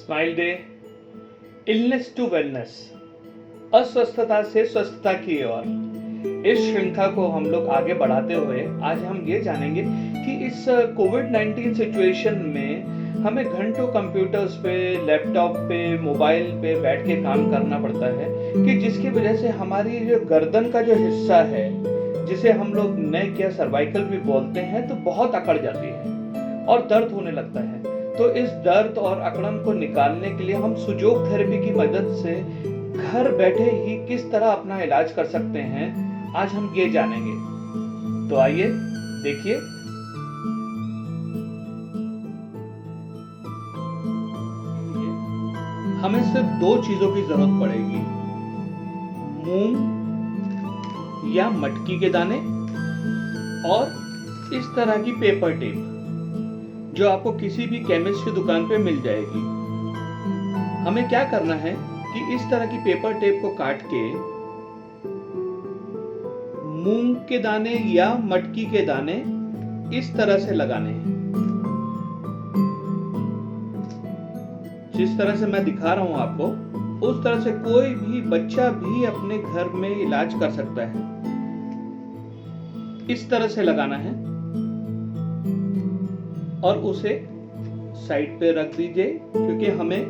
Smile day, illness to wellness, अस्वस्थता से स्वस्थता की ओर। इस श्रृंखला को हम लोग आगे बढ़ाते हुए आज हम ये जानेंगे कि इस कोविड-19 सिचुएशन में हमें घंटों कंप्यूटर्स पे, लैपटॉप पे, मोबाइल पे बैठ के काम करना पड़ता है कि जिसकी वजह से हमारी जो गर्दन का जो हिस्सा है, जिसे हम लोग नेक या सर्वाइकल भी बोलते हैं, तो बहुत अकड़ जाती है और दर्द होने लगता है। तो इस दर्द और अकड़न को निकालने के लिए हम सुजोग थेरेपी की मदद से घर बैठे ही किस तरह अपना इलाज कर सकते हैं, आज हम ये जानेंगे। तो आइए देखिए। हमें सिर्फ दो चीजों की जरूरत पड़ेगी, मूंग या मटकी के दाने और इस तरह की पेपर टेप जो आपको किसी भी केमिस्ट की दुकान पे मिल जाएगी। हमें क्या करना है कि इस तरह की पेपर टेप को काट के मूंग के दाने या मटकी के दाने इस तरह से लगाने हैं, जिस तरह से मैं दिखा रहा हूं आपको, उस तरह से कोई भी बच्चा भी अपने घर में इलाज कर सकता है। इस तरह से लगाना है और उसे साइड पे रख दीजिए, क्योंकि हमें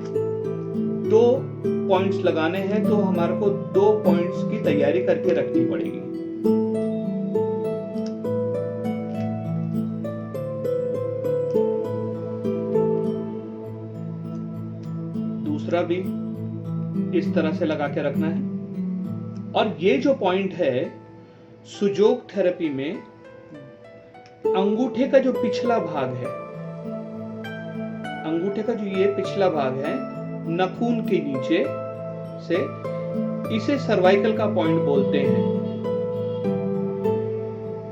2 पॉइंट्स लगाने हैं, तो हमारे को 2 पॉइंट्स की तैयारी करके रखनी पड़ेगी। दूसरा भी इस तरह से लगा के रखना है। और ये जो पॉइंट है, सुजोग थेरेपी में अंगूठे का जो पिछला भाग है, अंगूठे का जो ये पिछला भाग है, नाखून के नीचे से, इसे सर्वाइकल का पॉइंट बोलते हैं।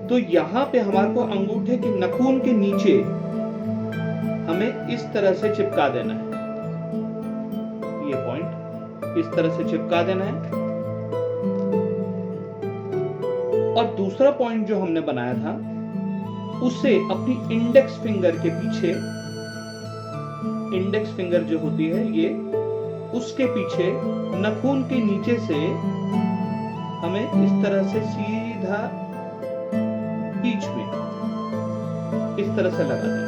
तो यहां पे हमारे को अंगूठे के नाखून के नीचे हमें इस तरह से चिपका देना है। ये पॉइंट इस तरह से चिपका देना है। और दूसरा पॉइंट जो हमने बनाया था, उसे अपनी इंडेक्स फिंगर के पीछे, इंडेक्स फिंगर जो होती है ये, उसके पीछे नाखून के नीचे से हमें इस तरह से सीधा बीच में इस तरह से लगा देना।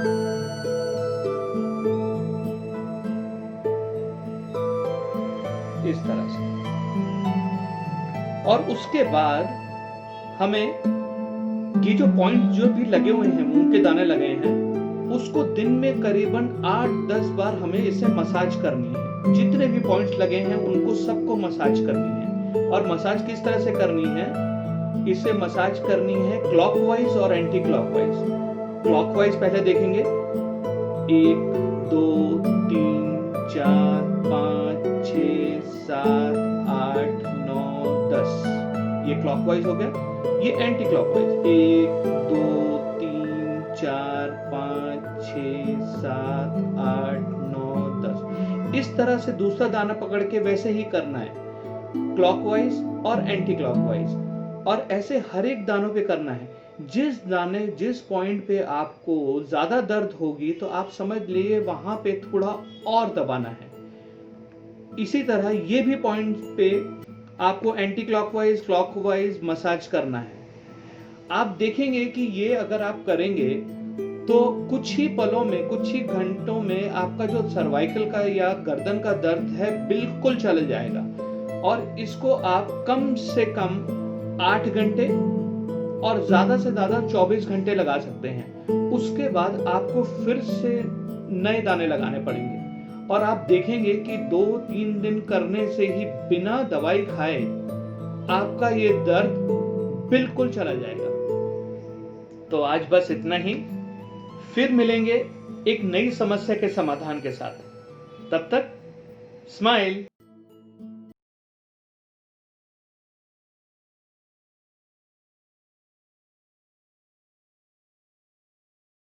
इस तरह से। और उसके बाद हमें ये जो पॉइंट जो भी लगे हुए हैं, मूंग के दाने लगे हैं, उसको दिन में करीबन 8-10 बार हमें इसे मसाज करनी है। जितने भी पॉइंट्स लगे हैं उनको सबको मसाज करनी है। और मसाज किस तरह से करनी है? इसे मसाज करनी है क्लॉकवाइज और एंटी क्लॉकवाइज। क्लॉकवाइज पहले देखेंगे, 1 2 3 4 5 6 7 8 9 10, ये क्लॉकवाइज हो गया। ये एंटी क्लॉकवाइज, 1 2 3 4 5 6 7 8 9 10, इस तरह से दूसरा दाना पकड़ के वैसे ही करना है, क्लॉकवाइज और एंटी क्लॉकवाइज। और ऐसे हर एक दानों पे करना है। जिस पॉइंट पे आपको ज्यादा दर्द होगी, तो आप समझ लिए वहां पे थोड़ा और दबाना है। इसी तरह ये भी पॉइंट पे आपको एंटी क्लॉकवाइज, क्लॉकवाइज मसाज करना है। आप देखेंगे कि ये अगर आप करेंगे तो कुछ ही पलों में, कुछ ही घंटों में आपका जो सर्वाइकल का या गर्दन का दर्द है बिल्कुल चल जाएगा। और इसको आप कम से कम 8 घंटे और ज्यादा से ज्यादा 24 घंटे लगा सकते हैं। उसके बाद आपको फिर से नए दाने लगाने पड़ेंगे और आप देखेंगे कि 2-3 दिन करने से ही बिना दवाई खाए आपका ये दर्द बिल्कुल चला जाएगा। तो आज बस इतना ही। फिर मिलेंगे एक नई समस्या के समाधान के साथ। तब तक स्माइल।